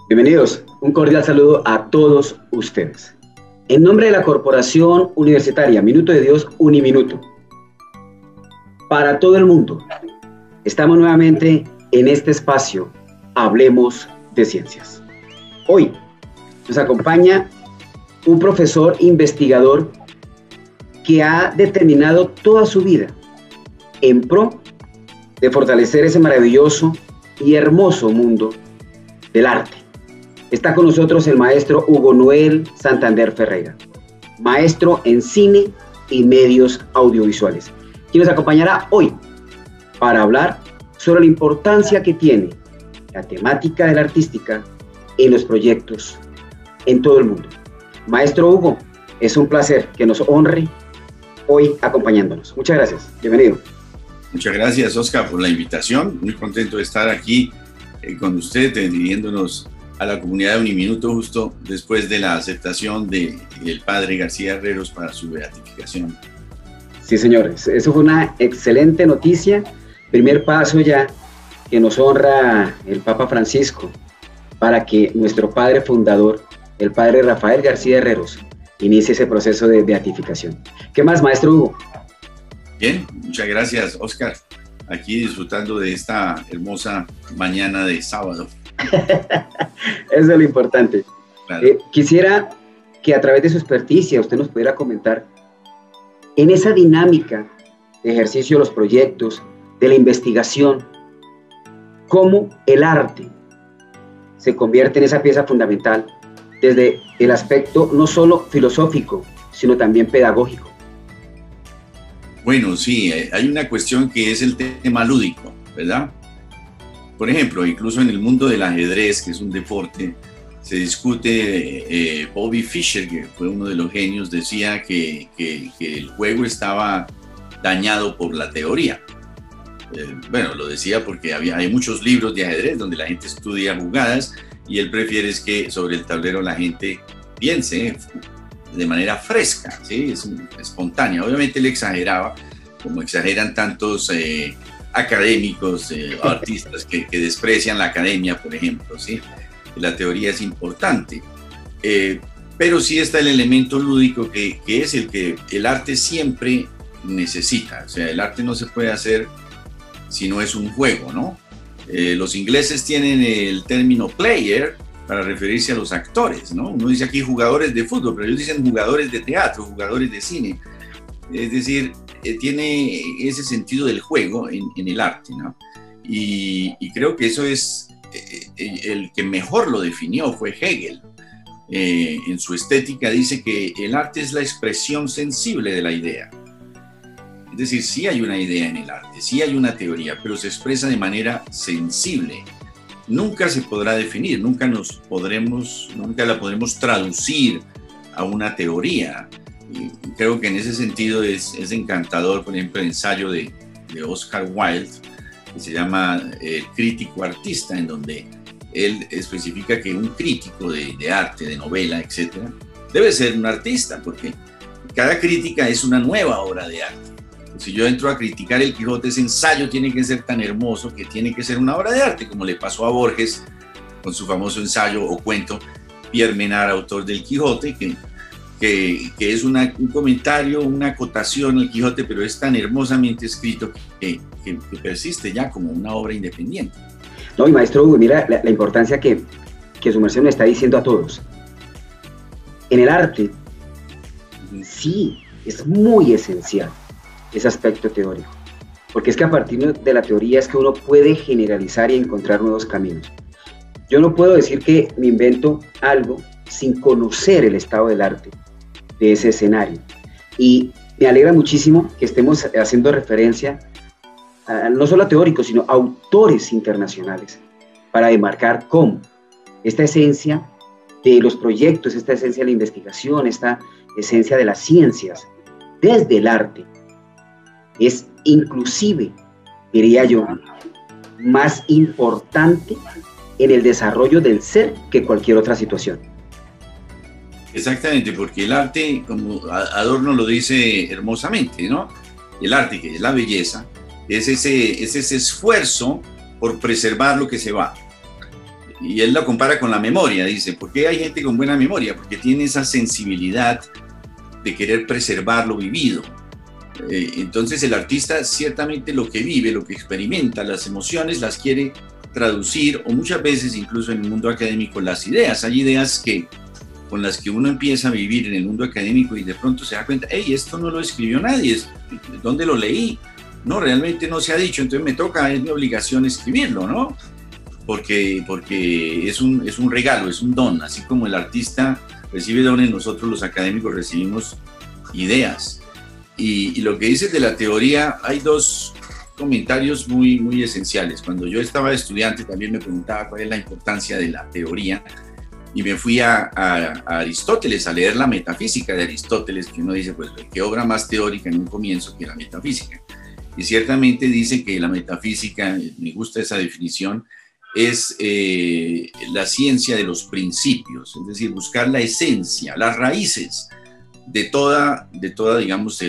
Bienvenidos, un cordial saludo a todos ustedes. En nombre de la Corporación Universitaria Minuto de Dios Uniminuto, para todo el mundo, estamos nuevamente en este espacio, Hablemos de Ciencias. Hoy nos acompaña un profesor investigador que ha determinado toda su vida en pro de fortalecer ese maravilloso y hermoso mundo del arte. Está con nosotros el maestro Hugo Noel Santander Ferreira, maestro en cine y medios audiovisuales, quien nos acompañará hoy para hablar sobre la importancia que tiene la temática de la artística en los proyectos en todo el mundo. Maestro Hugo, es un placer que nos honre hoy acompañándonos. Muchas gracias. Bienvenido. Muchas gracias, Oscar, por la invitación. Muy contento de estar aquí con usted, dirigiéndonos a la comunidad de Uniminuto justo después de la aceptación del padre García Herreros para su beatificación. Sí, señores, eso fue una excelente noticia. Primer paso ya que nos honra el Papa Francisco para que nuestro padre fundador, el padre Rafael García Herreros, inicie ese proceso de beatificación. ¿Qué más, maestro Hugo? Bien, muchas gracias, Oscar. Aquí disfrutando de esta hermosa mañana de sábado. Eso es lo importante. Claro. Quisiera que a través de su experticia usted nos pudiera comentar en esa dinámica de ejercicio de los proyectos, de la investigación, cómo el arte se convierte en esa pieza fundamental desde el aspecto no solo filosófico, sino también pedagógico. Bueno, sí, hay una cuestión que es el tema lúdico, ¿verdad? Por ejemplo, incluso en el mundo del ajedrez, que es un deporte, se discute, Bobby Fischer, que fue uno de los genios, decía que el juego estaba dañado por la teoría. Bueno, lo decía porque hay muchos libros de ajedrez donde la gente estudia jugadas y él prefiere es que sobre el tablero la gente piense de manera fresca, ¿sí? Es espontánea. Obviamente él exageraba, como exageran tantos académicos, artistas que desprecian la academia, por ejemplo, ¿sí? La teoría es importante, pero sí está el elemento lúdico que es el que el arte siempre necesita. O sea, el arte no se puede hacer si no es un juego, ¿no? Los ingleses tienen el término player para referirse a los actores, ¿no? Uno dice aquí jugadores de fútbol, pero ellos dicen jugadores de teatro, jugadores de cine. Es decir, tiene ese sentido del juego en el arte, ¿no? Y creo que eso es el que mejor lo definió fue Hegel. En su estética dice que el arte es la expresión sensible de la idea. Es decir, sí hay una idea en el arte, sí hay una teoría, pero se expresa de manera sensible. Nunca se podrá definir, nunca la podremos traducir a una teoría. Y creo que en ese sentido es encantador, por ejemplo, el ensayo de Oscar Wilde, que se llama Crítico Artista, en donde él especifica que un crítico de arte, de novela, etc., debe ser un artista, porque cada crítica es una nueva obra de arte. Si yo entro a criticar el Quijote, ese ensayo tiene que ser tan hermoso que tiene que ser una obra de arte, como le pasó a Borges con su famoso ensayo o cuento Pierre Menard, autor del Quijote, que es un comentario, una acotación al Quijote, pero es tan hermosamente escrito que persiste ya como una obra independiente. No, y maestro Hugo, mira la importancia que su merced nos está diciendo a todos. En el arte, sí, es muy esencial ese aspecto teórico, porque es que a partir de la teoría es que uno puede generalizar y encontrar nuevos caminos. Yo no puedo decir que me invento algo sin conocer el estado del arte de ese escenario, y me alegra muchísimo que estemos haciendo referencia a, no solo a teóricos, sino a autores internacionales, para demarcar cómo esta esencia de los proyectos, esta esencia de la investigación, esta esencia de las ciencias, desde el arte, es inclusive, diría yo, más importante en el desarrollo del ser que cualquier otra situación. Exactamente, porque el arte, como Adorno lo dice hermosamente, ¿no? el arte, que es la belleza, es ese esfuerzo por preservar lo que se va. Y él lo compara con la memoria, dice, ¿por qué hay gente con buena memoria? Porque tiene esa sensibilidad de querer preservar lo vivido. Entonces el artista ciertamente lo que vive, lo que experimenta, las emociones las quiere traducir, o muchas veces incluso en el mundo académico las ideas. Hay ideas con las que uno empieza a vivir en el mundo académico y de pronto se da cuenta, hey, esto no lo escribió nadie, ¿dónde lo leí? No, realmente no se ha dicho, entonces me toca, es mi obligación escribirlo, ¿no? Porque es un regalo, es un don, así como el artista recibe dones, nosotros los académicos recibimos ideas. Y lo que dices de la teoría, hay dos comentarios muy, muy esenciales. Cuando yo estaba estudiante también me preguntaba cuál es la importancia de la teoría y me fui a Aristóteles a leer la metafísica de Aristóteles, que uno dice, pues, ¿qué obra más teórica en un comienzo que la metafísica? Y ciertamente dice que la metafísica, me gusta esa definición, es la ciencia de los principios, es decir, buscar la esencia, las raíces de toda digamos,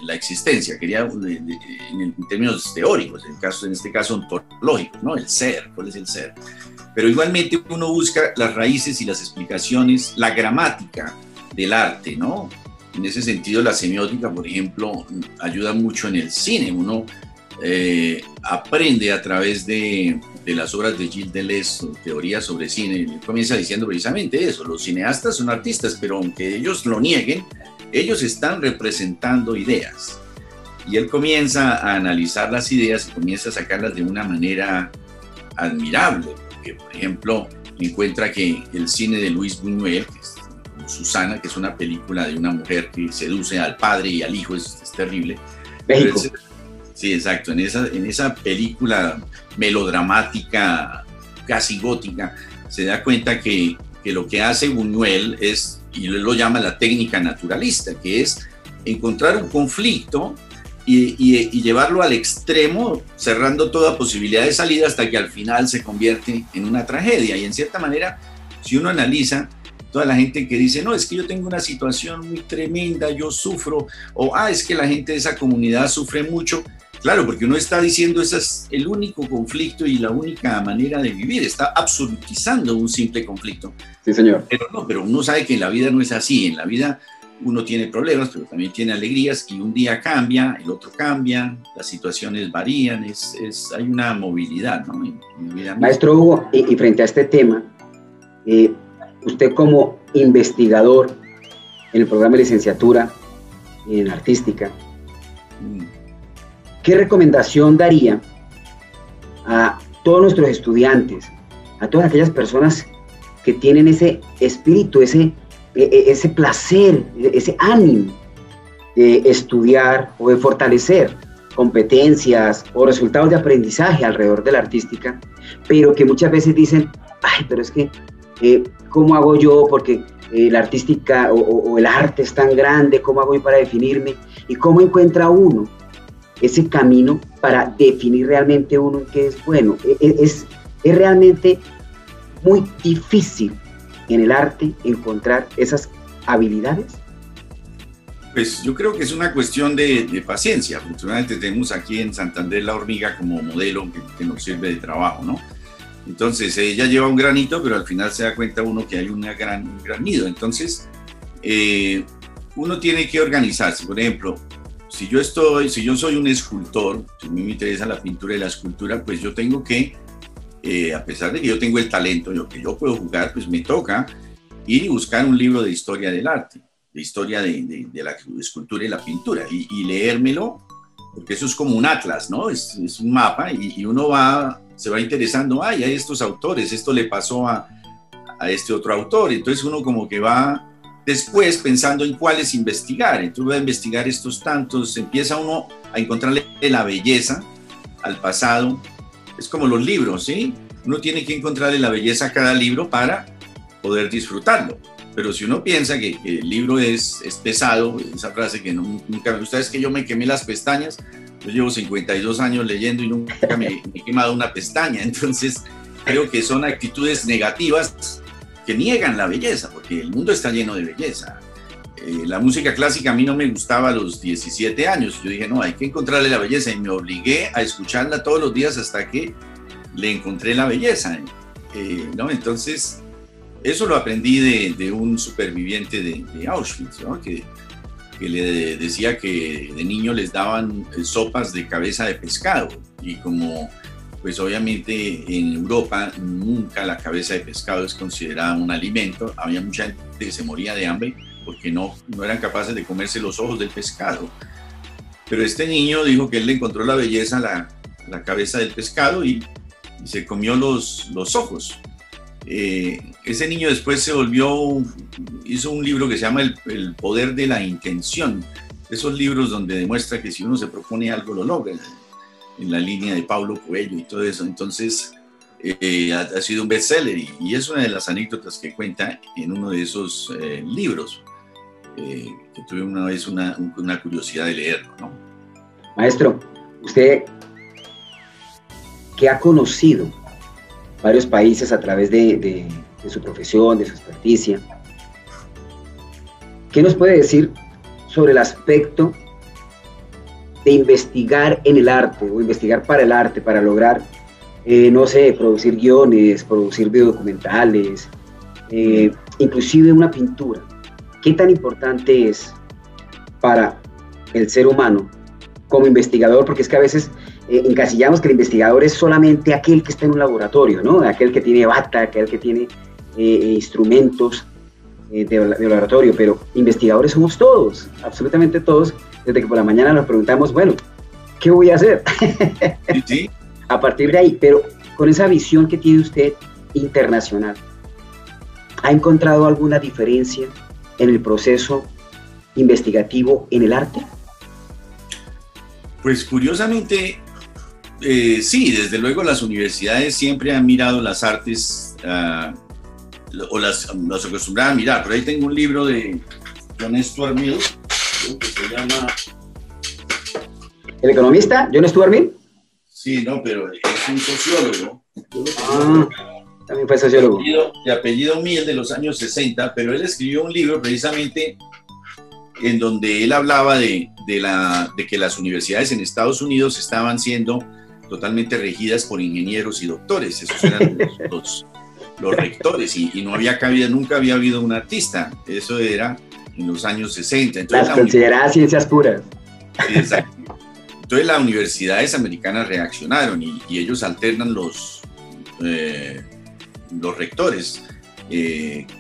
la existencia, en términos teóricos, en este caso ontológicos, ¿no? El ser, ¿cuál es el ser? Pero igualmente uno busca las raíces y las explicaciones, la gramática del arte, ¿no? En ese sentido, la semiótica, por ejemplo, ayuda mucho en el cine. Uno aprende a través de las obras de Gilles Deleuze, teoría sobre cine. Él comienza diciendo precisamente eso: los cineastas son artistas, pero aunque ellos lo nieguen, ellos están representando ideas. Y él comienza a analizar las ideas y comienza a sacarlas de una manera admirable. Porque, por ejemplo, encuentra que el cine de Luis Buñuel, que es Susana, que es una película de una mujer que seduce al padre y al hijo, es terrible. México. Sí, exacto. En esa película melodramática, casi gótica, se da cuenta que lo que hace Buñuel es, y él lo llama la técnica naturalista, que es encontrar un conflicto y llevarlo al extremo, cerrando toda posibilidad de salida hasta que al final se convierte en una tragedia. Y en cierta manera, si uno analiza, toda la gente que dice, no, es que yo tengo una situación muy tremenda, yo sufro, o es que la gente de esa comunidad sufre mucho. Claro, porque uno está diciendo ese es el único conflicto y la única manera de vivir, está absolutizando un simple conflicto. Sí, señor. Pero uno sabe que en la vida no es así. En la vida uno tiene problemas, pero también tiene alegrías, y un día cambia, el otro cambia, las situaciones varían, hay una movilidad, ¿no? Maestro Hugo, y frente a este tema, usted como investigador en el programa de licenciatura en artística, ¿qué recomendación daría a todos nuestros estudiantes, a todas aquellas personas que tienen ese espíritu, ese placer, ese ánimo de estudiar o de fortalecer competencias o resultados de aprendizaje alrededor de la artística, pero que muchas veces dicen, pero es que, ¿cómo hago yo? Porque la artística o el arte es tan grande, ¿cómo hago yo para definirme? ¿Y cómo encuentra uno ese camino para definir realmente uno en qué es bueno? Es realmente muy difícil en el arte encontrar esas habilidades. Pues yo creo que es una cuestión de paciencia. Afortunadamente tenemos aquí en Santander La Hormiga como modelo que nos sirve de trabajo, ¿no? Entonces ella lleva un granito, pero al final se da cuenta uno que hay un gran nido. Entonces uno tiene que organizarse. Por ejemplo, si yo soy un escultor, si a mí me interesa la pintura y la escultura, pues yo tengo que, a pesar de que yo tengo el talento, que yo puedo jugar, pues me toca ir y buscar un libro de historia del arte, de historia de la escultura y la pintura, y leérmelo, porque eso es como un atlas, ¿no? Es un mapa, y uno se va interesando, hay estos autores, esto le pasó a este otro autor, entonces uno como que va después pensando en cuáles investigar. Entonces voy a investigar estos tantos, empieza uno a encontrarle la belleza al pasado. Es como los libros, ¿sí? Uno tiene que encontrarle la belleza a cada libro para poder disfrutarlo. Pero si uno piensa que el libro es pesado, esa frase que nunca me gusta, es que yo me quemé las pestañas. Yo llevo 52 años leyendo y nunca me he quemado una pestaña. Entonces creo que son actitudes negativas que niegan la belleza, porque el mundo está lleno de belleza. la música clásica a mí no me gustaba a los 17 años. Yo dije, no, hay que encontrarle la belleza, y me obligué a escucharla todos los días hasta que le encontré la belleza. ¿No? Entonces, eso lo aprendí de un superviviente de Auschwitz, ¿no? que le decía que de niño les daban sopas de cabeza de pescado, y como pues obviamente en Europa nunca la cabeza de pescado es considerada un alimento, había mucha gente que se moría de hambre porque no eran capaces de comerse los ojos del pescado. Pero este niño dijo que él le encontró la belleza a la cabeza del pescado y se comió los ojos. Ese niño después hizo un libro que se llama El poder de la intención. Esos libros donde demuestra que si uno se propone algo lo logra, en la línea de Paulo Coelho y todo eso. Entonces ha sido un bestseller, y es una de las anécdotas que cuenta en uno de esos libros, que tuve una vez una curiosidad de leerlo, ¿no? Maestro, usted que ha conocido varios países a través de su profesión, de su experticia, ¿qué nos puede decir sobre el aspecto de investigar en el arte o investigar para el arte, para lograr, no sé, producir guiones, producir videodocumentales, inclusive una pintura? ¿Qué tan importante es para el ser humano como investigador? Porque es que a veces encasillamos que el investigador es solamente aquel que está en un laboratorio, ¿no? Aquel que tiene bata, aquel que tiene instrumentos de laboratorio, pero investigadores somos todos, absolutamente todos, desde que por la mañana nos preguntamos, bueno, ¿qué voy a hacer? Sí. A partir de ahí, pero con esa visión que tiene usted internacional, ¿ha encontrado alguna diferencia en el proceso investigativo en el arte? Pues curiosamente, sí, desde luego las universidades siempre han mirado las artes, o las acostumbraban a mirar. Por ahí tengo un libro de John Stuart Mill, que se llama... ¿El economista John Stuart Mill? Sí, no, pero es un sociólogo. También fue sociólogo. De apellido Mill, de los años 60, pero él escribió un libro precisamente en donde él hablaba de que las universidades en Estados Unidos estaban siendo totalmente regidas por ingenieros y doctores. Esos eran los rectores, y no había cabida, nunca había habido un artista. Eso era en los años 60. Entonces, las consideradas ciencias puras. Sí, exacto. Entonces las universidades americanas reaccionaron, y ellos alternan los rectores,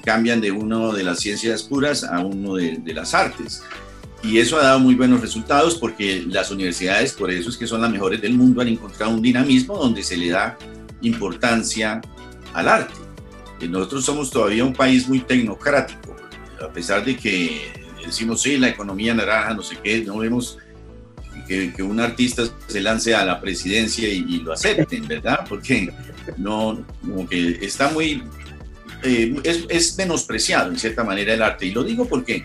cambian de uno de las ciencias puras a uno de las artes. Y eso ha dado muy buenos resultados, porque las universidades, por eso es que son las mejores del mundo, han encontrado un dinamismo donde se le da importancia al arte. Nosotros somos todavía un país muy tecnocrático, a pesar de que decimos, sí, la economía naranja, no sé qué, no vemos que un artista se lance a la presidencia y lo acepten, ¿verdad? Porque no, como que está muy... es menospreciado en cierta manera el arte. Y lo digo porque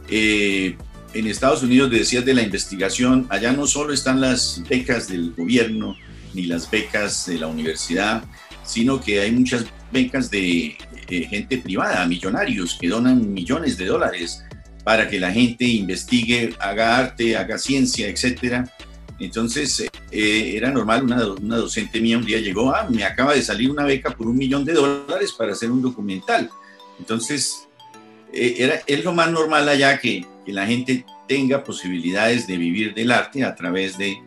en Estados Unidos, decías de la investigación, allá no solo están las becas del gobierno ni las becas de la universidad, sino que hay muchas becas de gente privada, millonarios que donan millones de dólares para que la gente investigue, haga arte, haga ciencia, etc. Entonces, era normal, una docente mía un día llegó, me acaba de salir una beca por $1 millón para hacer un documental. Entonces, es lo más normal allá que la gente tenga posibilidades de vivir del arte a través de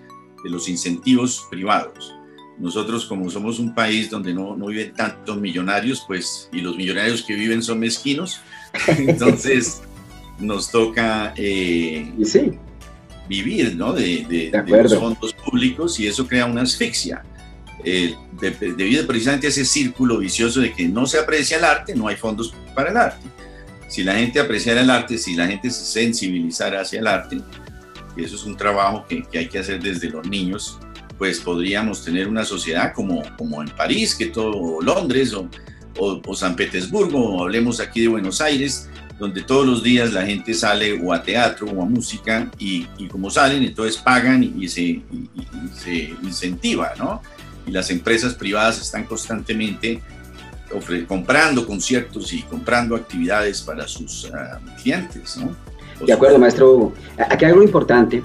los incentivos privados. Nosotros, como somos un país donde no viven tantos millonarios, pues, y los millonarios que viven son mezquinos, entonces nos toca vivir, ¿no? de los fondos públicos, y eso crea una asfixia. Debido precisamente a ese círculo vicioso de que no se aprecia el arte, no hay fondos para el arte. Si la gente apreciara el arte, si la gente se sensibilizara hacia el arte, eso es un trabajo que hay que hacer desde los niños, pues podríamos tener una sociedad como en París, o Londres, o San Petersburgo, o hablemos aquí de Buenos Aires, donde todos los días la gente sale o a teatro o a música, y como salen, entonces pagan y se incentiva, ¿no? Y las empresas privadas están constantemente comprando conciertos y comprando actividades para sus clientes, ¿no? De acuerdo, maestro Hugo. Aquí hay algo importante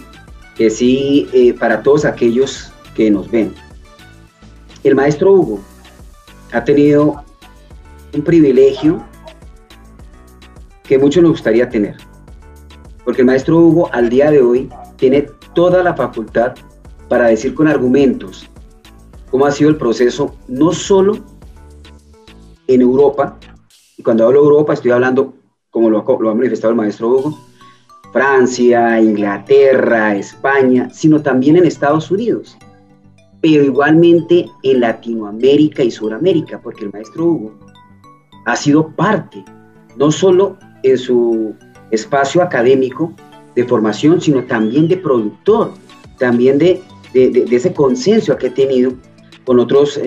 que sí, para todos aquellos que nos ven. El maestro Hugo ha tenido un privilegio que muchos nos gustaría tener, porque el maestro Hugo al día de hoy tiene toda la facultad para decir con argumentos cómo ha sido el proceso, no solo en Europa, y cuando hablo de Europa estoy hablando, como lo ha manifestado el maestro Hugo, Francia, Inglaterra, España, sino también en Estados Unidos, pero igualmente en Latinoamérica y Sudamérica, porque el maestro Hugo ha sido parte, no solo en su espacio académico de formación, sino también de productor, también de ese consenso que ha tenido con otros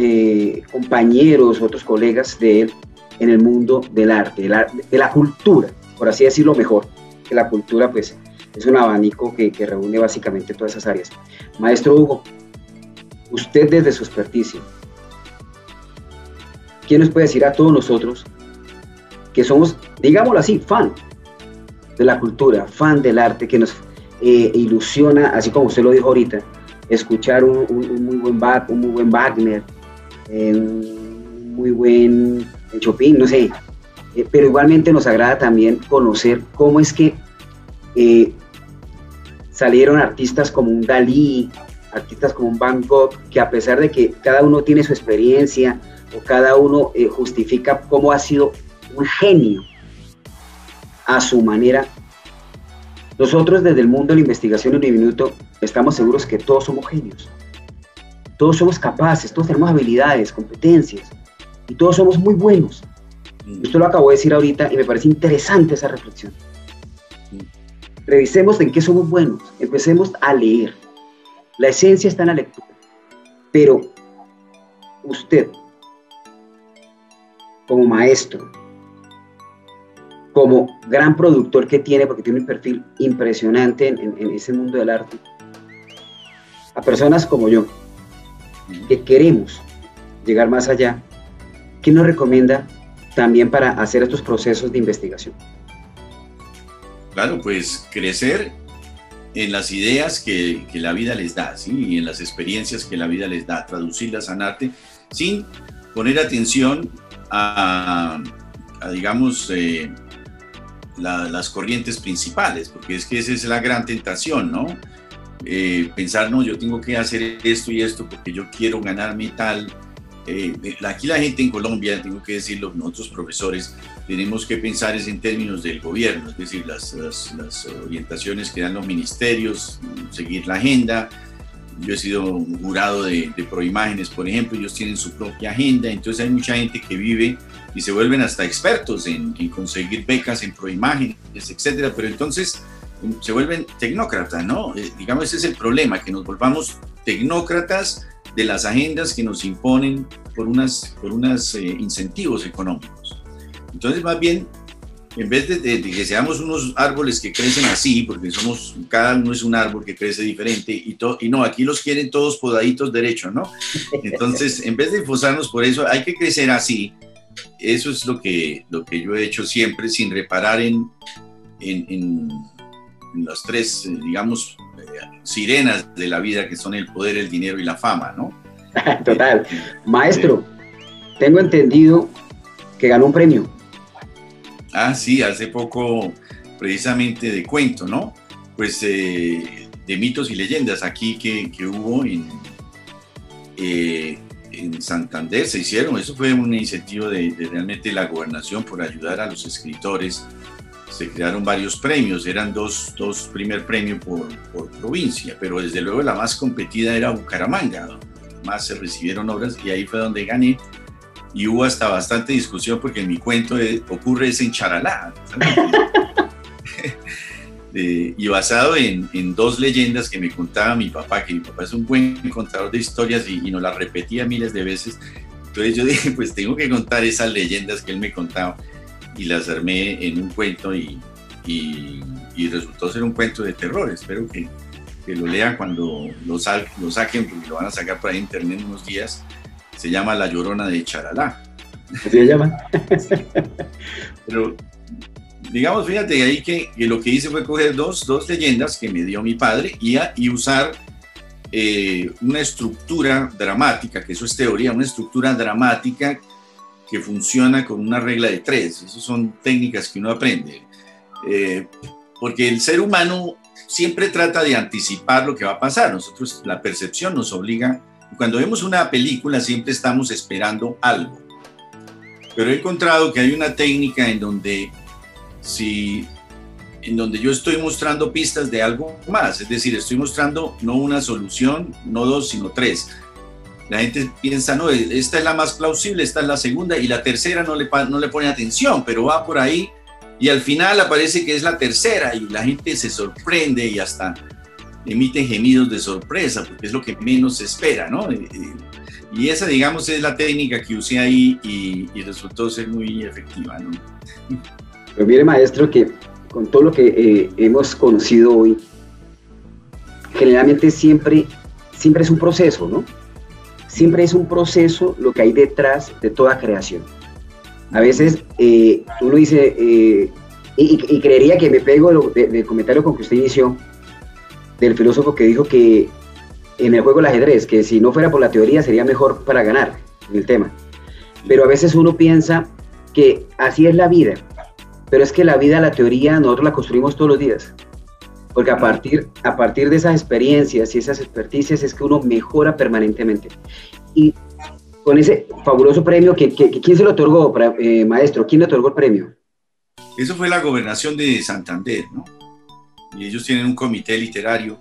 compañeros, otros colegas de él en el mundo del arte, de la cultura, por así decirlo mejor, que la cultura pues es un abanico que reúne básicamente todas esas áreas. Maestro Hugo, usted desde su experticia, ¿quién nos puede decir a todos nosotros que somos, digámoslo así, fan de la cultura, fan del arte, que nos ilusiona, así como usted lo dijo ahorita, escuchar un muy buen Bach, un muy buen Wagner, un muy buen Chopin, no sé, pero igualmente nos agrada también conocer cómo es que salieron artistas como un Dalí, artistas como un Van Gogh, que a pesar de que cada uno tiene su experiencia o cada uno justifica cómo ha sido un genio a su manera, nosotros desde el mundo de la investigación en Uniminuto estamos seguros que todos somos genios, todos somos capaces, todos tenemos habilidades, competencias y todos somos muy buenos. Usted lo acabó de decir ahorita y me parece interesante esa reflexión. Revisemos en qué somos buenos, empecemos a leer. La esencia está en la lectura, pero usted, como maestro, como gran productor que tiene, porque tiene un perfil impresionante en ese mundo del arte, a personas como yo, que queremos llegar más allá, ¿qué nos recomienda también para hacer estos procesos de investigación? Claro, pues crecer en las ideas que la vida les da, ¿sí? Y en las experiencias que la vida les da, traducirlas en arte sin poner atención a digamos, las corrientes principales, porque es que esa es la gran tentación, ¿no? Pensar, no, yo tengo que hacer esto y esto porque yo quiero ganarme tal. Aquí la gente en Colombia, tengo que decirlo, nosotros profesores, tenemos que pensar en términos del gobierno, es decir, las orientaciones que dan los ministerios, seguir la agenda. Yo he sido jurado de Proimágenes, por ejemplo, ellos tienen su propia agenda, entonces hay mucha gente que vive y se vuelven hasta expertos en conseguir becas en Proimágenes, etcétera, pero entonces se vuelven tecnócratas, ¿no? Digamos, ese es el problema, que nos volvamos tecnócratas de las agendas que nos imponen por unos incentivos económicos. Entonces, más bien, en vez de que seamos unos árboles que crecen así, porque cada uno es un árbol que crece diferente, y no, aquí los quieren todos podaditos derecho, ¿no? Entonces, en vez de esforzarnos por eso, hay que crecer así. Eso es lo que yo he hecho siempre, sin reparar en las tres, digamos, sirenas de la vida, que son el poder, el dinero y la fama, ¿no? Total. Maestro, tengo entendido que ganó un premio. Ah, sí, hace poco, precisamente de cuento, ¿no? Pues de mitos y leyendas aquí que hubo en Santander, se hicieron. Eso fue un incentivo de realmente la gobernación por ayudar a los escritores. Se crearon varios premios, eran dos primer premio por provincia, pero desde luego la más competida era Bucaramanga, donde más se recibieron obras, y ahí fue donde gané. Y hubo hasta bastante discusión porque en mi cuento ocurre en Charalá. Y basado en dos leyendas que me contaba mi papá, que mi papá es un buen contador de historias y nos las repetía miles de veces. Entonces yo dije, pues tengo que contar esas leyendas que él me contaba, y las armé en un cuento y resultó ser un cuento de terror. Espero que lo lean cuando lo saquen, porque lo van a sacar por ahí en internet en unos días. Se llama La Llorona de Charalá. Así se llama. Pero, digamos, fíjate ahí que lo que hice fue coger dos leyendas que me dio mi padre y usar una estructura dramática, que eso es teoría, una estructura dramática que funciona con una regla de 3. Esas son técnicas que uno aprende. Porque el ser humano siempre trata de anticipar lo que va a pasar. Nosotros, la percepción nos obliga. Cuando vemos una película siempre estamos esperando algo. Pero he encontrado que hay una técnica en donde yo estoy mostrando pistas de algo más. Es decir, estoy mostrando no una solución, no 2, sino 3. La gente piensa, no, esta es la más plausible, esta es la segunda, y la tercera no le pone atención, pero va por ahí, y al final aparece que es la tercera, y la gente se sorprende y hasta emite gemidos de sorpresa, porque es lo que menos se espera, ¿no? Y esa, digamos, es la técnica que usé ahí y resultó ser muy efectiva, ¿no? Pero mire, maestro, que con todo lo que hemos conocido hoy, generalmente siempre es un proceso, ¿no? Siempre es un proceso lo que hay detrás de toda creación. A veces uno dice, y creería que me pego del comentario con que usted inició, del filósofo que dijo que en el juego del ajedrez, que si no fuera por la teoría sería mejor para ganar en el tema. Pero a veces uno piensa que así es la vida, pero es que la vida, la teoría, nosotros la construimos todos los días. Porque a partir de esas experiencias y esas experticias es que uno mejora permanentemente. Y con ese fabuloso premio, ¿quién se lo otorgó, maestro? ¿Quién le otorgó el premio? Eso fue la Gobernación de Santander, ¿no? Y ellos tienen un comité literario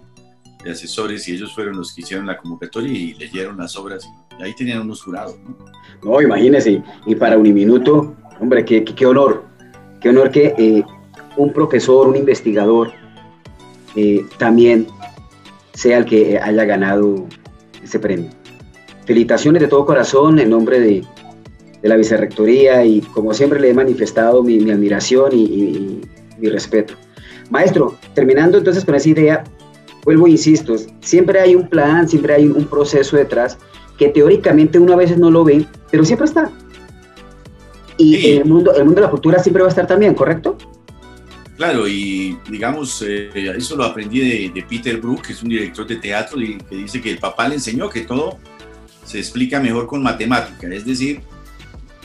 de asesores y ellos fueron los que hicieron la convocatoria y leyeron las obras y ahí tenían unos jurados, ¿no? No, imagínese, y para Uniminuto, hombre, qué honor que un profesor, un investigador, también sea el que haya ganado ese premio. Felicitaciones de todo corazón en nombre de la Vicerrectoría y como siempre le he manifestado mi admiración y mi respeto. Maestro, terminando entonces con esa idea, vuelvo e insisto, siempre hay un plan, siempre hay un proceso detrás que teóricamente uno a veces no lo ve, pero siempre está. Y sí, el mundo de la cultura siempre va a estar también, ¿correcto? Claro, y digamos, eso lo aprendí de Peter Brook, que es un director de teatro, y que dice que el papá le enseñó que todo se explica mejor con matemática. Es decir,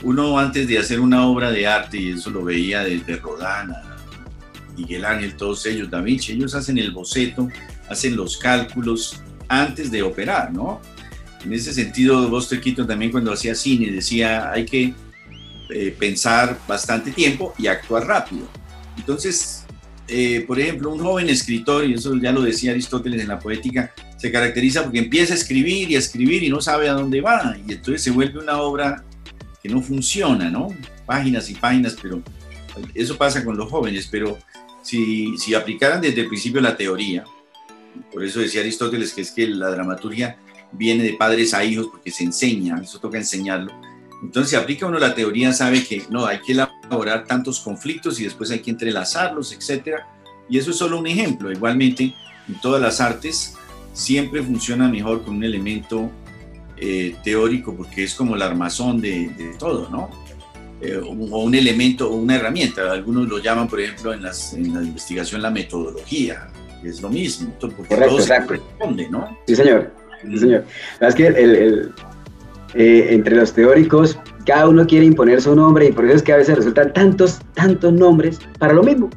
uno antes de hacer una obra de arte, y eso lo veía desde Rodin, Miguel Ángel, todos ellos, Da Vinci, ellos hacen el boceto, hacen los cálculos antes de operar, ¿no? En ese sentido, Buster Keaton también cuando hacía cine decía, hay que pensar bastante tiempo y actuar rápido. Entonces, por ejemplo, un joven escritor, y eso ya lo decía Aristóteles en la Poética, se caracteriza porque empieza a escribir y no sabe a dónde va, y entonces se vuelve una obra que no funciona, ¿no? Páginas y páginas, pero eso pasa con los jóvenes, pero si aplicaran desde el principio la teoría, por eso decía Aristóteles que es que la dramaturgia viene de padres a hijos porque se enseña, eso toca enseñarlo. Entonces, si aplica uno la teoría, sabe que no, hay que elaborar tantos conflictos y después hay que entrelazarlos, etc. Y eso es solo un ejemplo. Igualmente, en todas las artes siempre funciona mejor con un elemento teórico porque es como el armazón de todo, ¿no? O un elemento o una herramienta. Algunos lo llaman, por ejemplo, en la investigación la metodología, que es lo mismo, porque correcto, todo exacto. se responde, ¿no? Sí, señor. Sí, señor. Es que entre los teóricos, cada uno quiere imponer su nombre y por eso es que a veces resultan tantos nombres para lo mismo.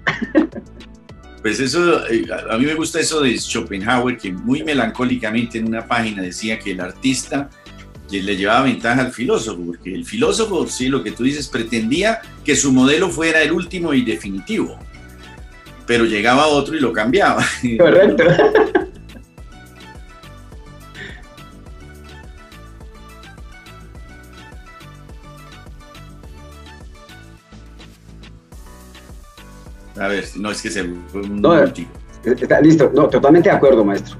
Pues eso, a mí me gusta eso de Schopenhauer, que muy melancólicamente en una página decía que el artista le llevaba ventaja al filósofo, porque el filósofo, sí, lo que tú dices, pretendía que su modelo fuera el último y definitivo, pero llegaba otro y lo cambiaba. Correcto. A ver, no, es que se fue un no, está listo, no, totalmente de acuerdo, maestro.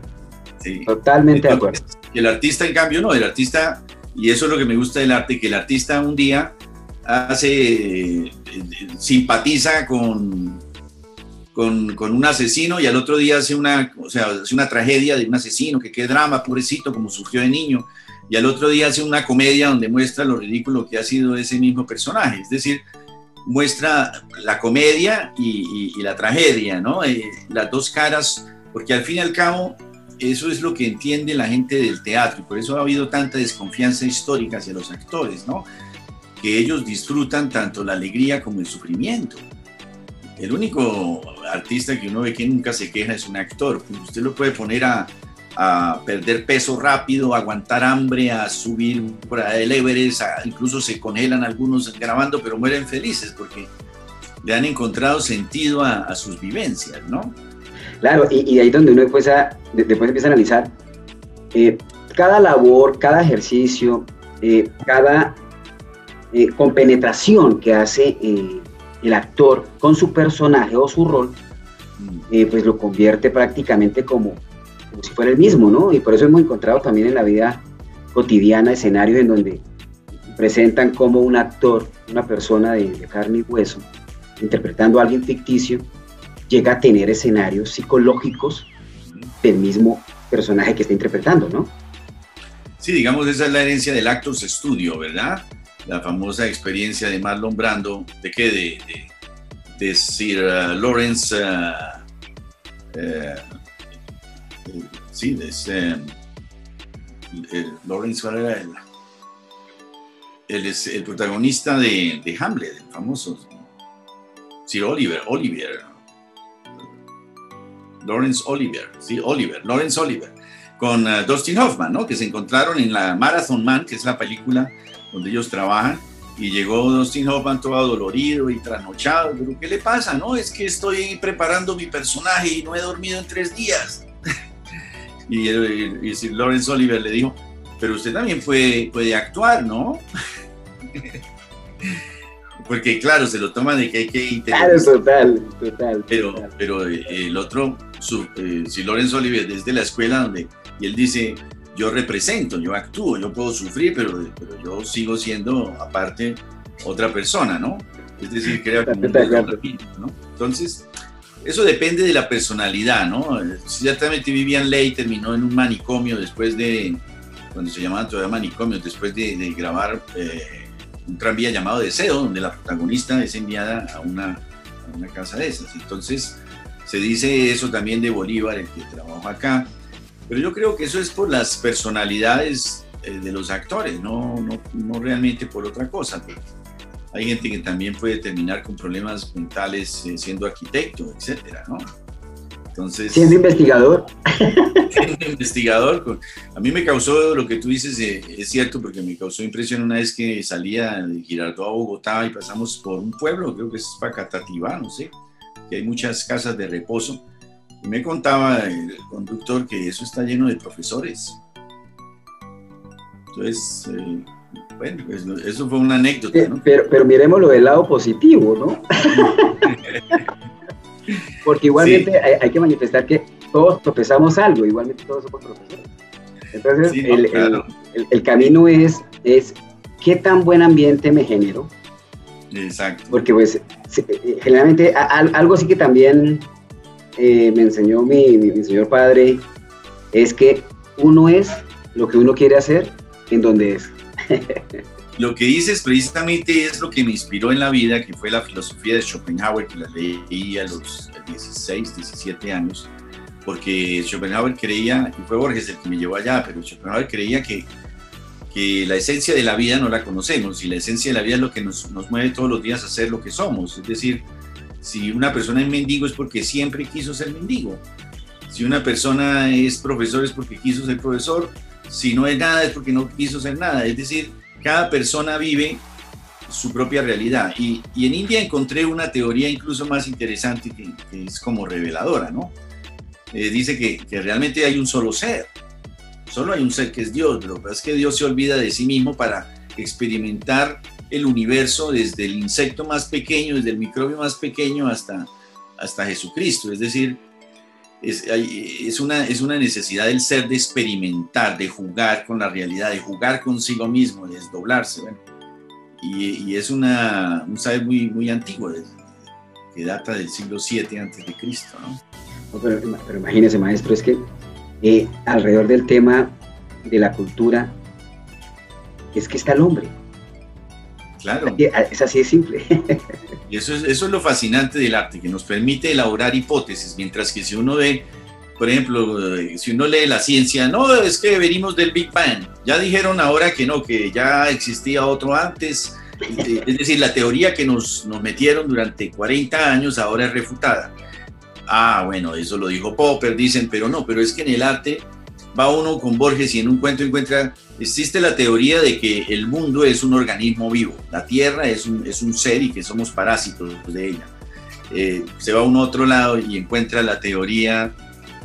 Sí. Totalmente de acuerdo. El artista, en cambio, no, el artista, y eso es lo que me gusta del arte, que el artista un día simpatiza con un asesino y al otro día hace una tragedia de un asesino, que qué drama, pobrecito, como surgió de niño. y al otro día hace una comedia donde muestra lo ridículo que ha sido ese mismo personaje. Es decir, muestra la comedia y la tragedia, ¿no? Las dos caras, porque al fin y al cabo eso es lo que entiende la gente del teatro, y por eso ha habido tanta desconfianza histórica hacia los actores, ¿no? Que ellos disfrutan tanto la alegría como el sufrimiento. El único artista que uno ve que nunca se queja es un actor. Usted lo puede poner a perder peso rápido, a aguantar hambre, a subir por el Everest, incluso se congelan algunos grabando, pero mueren felices porque le han encontrado sentido a sus vivencias, ¿no? Claro, y ahí donde uno después empieza a analizar cada labor, cada ejercicio, cada compenetración que hace el actor con su personaje o su rol, pues lo convierte prácticamente como si fuera el mismo, ¿no? Y por eso hemos encontrado también en la vida cotidiana escenarios en donde presentan como un actor, una persona de carne y hueso, interpretando a alguien ficticio, llega a tener escenarios psicológicos del mismo personaje que está interpretando, ¿no? Sí, digamos, esa es la herencia del Actors Studio, ¿verdad? La famosa experiencia de Marlon Brando, ¿de qué? De Sir Lawrence... sí, Lawrence, ¿cuál era el protagonista de Hamlet, el famoso Sir Lawrence Olivier, con Dustin Hoffman, ¿no? Que se encontraron en la Marathon Man, que es la película donde ellos trabajan, y llegó Dustin Hoffman todo adolorido y trasnochado. Pero ¿qué le pasa? No, es que estoy preparando mi personaje y no he dormido en 3 días. y Sir Lawrence Olivier le dijo, pero usted también puede actuar, ¿no? Porque claro, se lo toma de que hay que interpretar. Claro, total. Pero el otro, Sir Lawrence Olivier, desde la escuela y él dice, yo represento, yo actúo, yo puedo sufrir, pero yo sigo siendo aparte otra persona, ¿no? Es decir, crea como ¿no? Entonces, eso depende de la personalidad, ¿no? Ciertamente Vivien Leigh terminó en un manicomio después de, cuando se llamaban todavía manicomios, después de grabar un tranvía llamado Deseo, donde la protagonista es enviada a una casa de esas. Entonces, se dice eso también de Bolívar, el que trabaja acá, pero yo creo que eso es por las personalidades de los actores, no realmente por otra cosa. Hay gente que también puede terminar con problemas mentales siendo arquitecto, etcétera, ¿no? Entonces, siendo investigador. A mí me causó, lo que tú dices, es cierto, porque me causó impresión una vez que salía de Girardot a Bogotá y pasamos por un pueblo, creo que es Facatativá, no sé, que hay muchas casas de reposo. Y me contaba el conductor que eso está lleno de profesores. Entonces, bueno, pues eso fue una anécdota, ¿no? Pero miremoslo del lado positivo, ¿no? Porque igualmente sí, hay que manifestar que todos tropezamos algo, igualmente todos somos profesores. Entonces, sí, claro, el camino es qué tan buen ambiente me genero. Exacto. Porque pues generalmente algo sí que también me enseñó mi señor padre, es que uno es lo que uno quiere hacer en donde es. Lo que dices precisamente es lo que me inspiró en la vida, que fue la filosofía de Schopenhauer, que la leí a los 16, 17 años, porque Schopenhauer creía, y fue Borges el que me llevó allá, pero Schopenhauer creía que la esencia de la vida no la conocemos, y la esencia de la vida es lo que nos mueve todos los días a ser lo que somos. Es decir, si una persona es mendigo es porque siempre quiso ser mendigo. Si una persona es profesor es porque quiso ser profesor. Si no es nada es porque no quiso ser nada. Es decir, cada persona vive su propia realidad. Y en India encontré una teoría incluso más interesante que es como reveladora, ¿no? Dice que realmente hay un solo ser. Solo hay un ser que es Dios, pero lo que pasa es que Dios se olvida de sí mismo para experimentar el universo desde el insecto más pequeño, desde el microbio más pequeño hasta Jesucristo. Es decir, es una necesidad del ser de experimentar, de jugar con la realidad, de jugar consigo mismo, de desdoblarse. Bueno, y es un saber muy, muy antiguo, que data del siglo VII a.C., ¿no? Pero imagínese, maestro, es que alrededor del tema de la cultura es que está el hombre. Claro. Es así de simple. Y eso es lo fascinante del arte, que nos permite elaborar hipótesis, mientras que si uno ve, por ejemplo, si uno lee la ciencia, no, es que venimos del Big Bang, ya dijeron ahora que no, que ya existía otro antes, es decir, la teoría que nos metieron durante 40 años ahora es refutada. Ah, bueno, eso lo dijo Popper, dicen, pero no, pero es que en el arte va uno con Borges y en un cuento encuentra, existe la teoría de que el mundo es un organismo vivo, la Tierra es un ser y que somos parásitos de ella. Se va a un otro lado y encuentra la teoría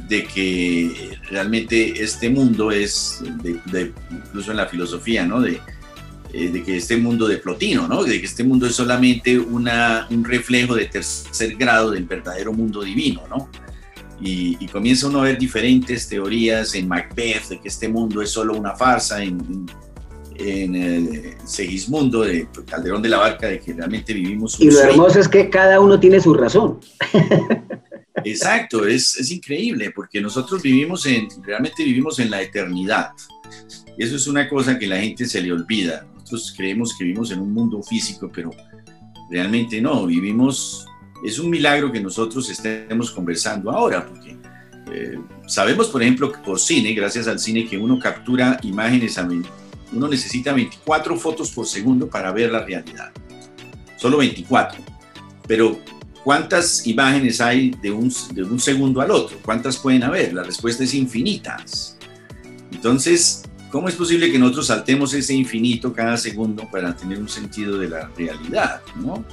de que realmente este mundo es, incluso en la filosofía, ¿no? De que este mundo de Plotino, ¿no? De que este mundo es solamente un reflejo de tercer grado del verdadero mundo divino, ¿no? Y comienza uno a ver diferentes teorías en Macbeth, de que este mundo es solo una farsa, en Segismundo, de Calderón de la Barca, de que realmente vivimos un Y lo sueño. hermoso es que cada uno tiene su razón. Exacto, es increíble, porque nosotros realmente vivimos en la eternidad. Y eso es una cosa que la gente se le olvida. Nosotros creemos que vivimos en un mundo físico, pero realmente no, es un milagro que nosotros estemos conversando ahora, porque sabemos, por ejemplo, que por cine, gracias al cine, que uno captura imágenes, uno necesita 24 fotos por segundo para ver la realidad. Solo 24. Pero ¿cuántas imágenes hay de un segundo al otro? ¿Cuántas pueden haber? La respuesta es infinitas. Entonces, ¿cómo es posible que nosotros saltemos ese infinito cada segundo para tener un sentido de la realidad, ¿no?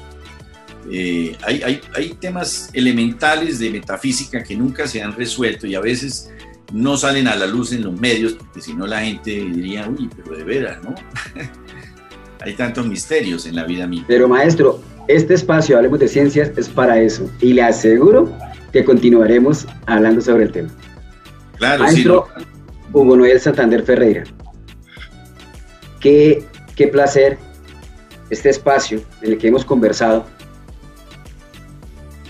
Hay temas elementales de metafísica que nunca se han resuelto y a veces no salen a la luz en los medios, porque si no la gente diría, uy, pero de veras, ¿no? Hay tantos misterios en la vida misma. Pero maestro, este espacio, Hablemos de Ciencias, es para eso. Y le aseguro que continuaremos hablando sobre el tema. Claro, maestro, sí. Hugo Noel Santander Ferreira. Qué placer este espacio en el que hemos conversado.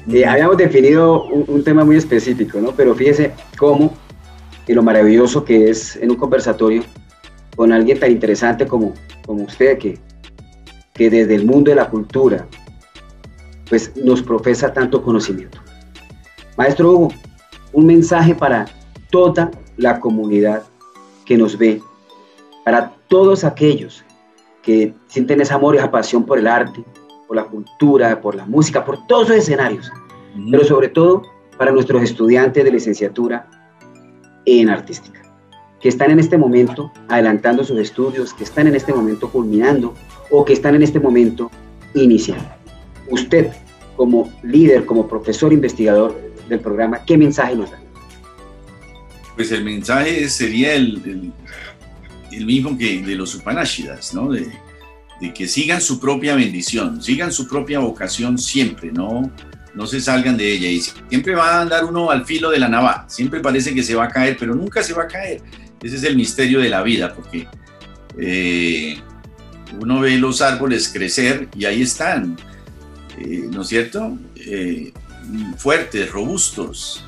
Habíamos definido un tema muy específico, ¿no? Pero fíjese cómo y lo maravilloso que es en un conversatorio con alguien tan interesante como usted, que desde el mundo de la cultura pues nos profesa tanto conocimiento. Maestro Hugo, un mensaje para toda la comunidad que nos ve, para todos aquellos que sienten ese amor y esa pasión por el arte, por la cultura, por la música, por todos esos escenarios, pero sobre todo para nuestros estudiantes de licenciatura en artística, que están en este momento adelantando sus estudios, que están en este momento culminando o que están en este momento iniciando. Usted, como líder, como profesor investigador del programa, ¿qué mensaje nos da? Pues el mensaje sería el mismo que de los Upanishads, ¿no? De que sigan su propia bendición, sigan su propia vocación siempre, no se salgan de ella. Y siempre va a andar uno al filo de la navaja, siempre parece que se va a caer, pero nunca se va a caer. Ese es el misterio de la vida, porque uno ve los árboles crecer y ahí están, ¿no es cierto? Fuertes, robustos.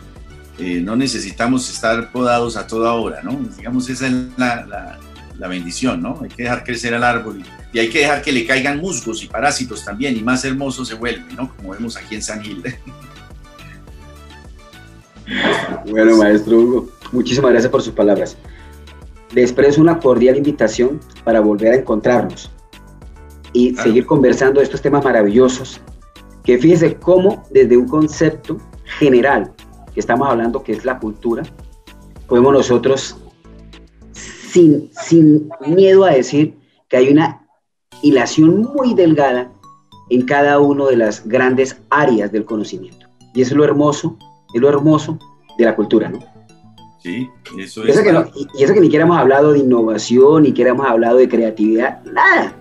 No necesitamos estar podados a toda hora, ¿no? Digamos, esa es la bendición, ¿no? Hay que dejar crecer al árbol y hay que dejar que le caigan musgos y parásitos también, y más hermoso se vuelve, ¿no? Como vemos aquí en San Gil. Bueno, maestro Hugo, muchísimas gracias por sus palabras. Le expreso una cordial invitación para volver a encontrarnos y seguir conversando de estos temas maravillosos, que fíjese cómo desde un concepto general que estamos hablando, que es la cultura, podemos nosotros, sin miedo a decir que hay una hilación muy delgada en cada una de las grandes áreas del conocimiento. Y eso es lo hermoso de la cultura, ¿no? Sí, eso es. Y eso que ni siquiera hemos hablado de innovación, ni siquiera hemos hablado de creatividad, nada.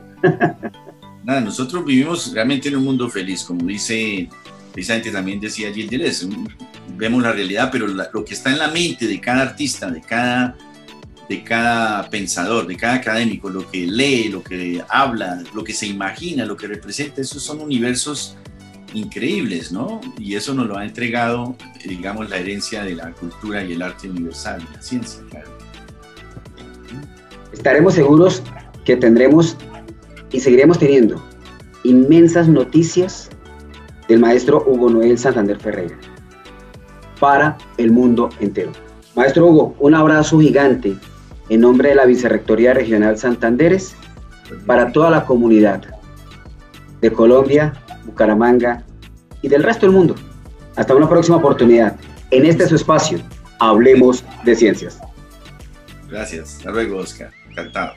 Nada, nosotros vivimos realmente en un mundo feliz, como dice, precisamente también decía Gilles Deleuze, vemos la realidad, pero lo que está en la mente de cada artista, de cada pensador, de cada académico, lo que lee, lo que habla, lo que se imagina, lo que representa, esos son universos increíbles, ¿no? Y eso nos lo ha entregado, digamos, la herencia de la cultura y el arte universal, la ciencia, claro. Estaremos seguros que tendremos y seguiremos teniendo inmensas noticias del maestro Hugo Noel Santander Ferreira para el mundo entero. Maestro Hugo, un abrazo gigante en nombre de la Vicerrectoría Regional Santanderes para toda la comunidad de Colombia, Bucaramanga y del resto del mundo. Hasta una próxima oportunidad. En este su espacio, Hablemos de Ciencias. Gracias. Hasta luego, Oscar. Encantado.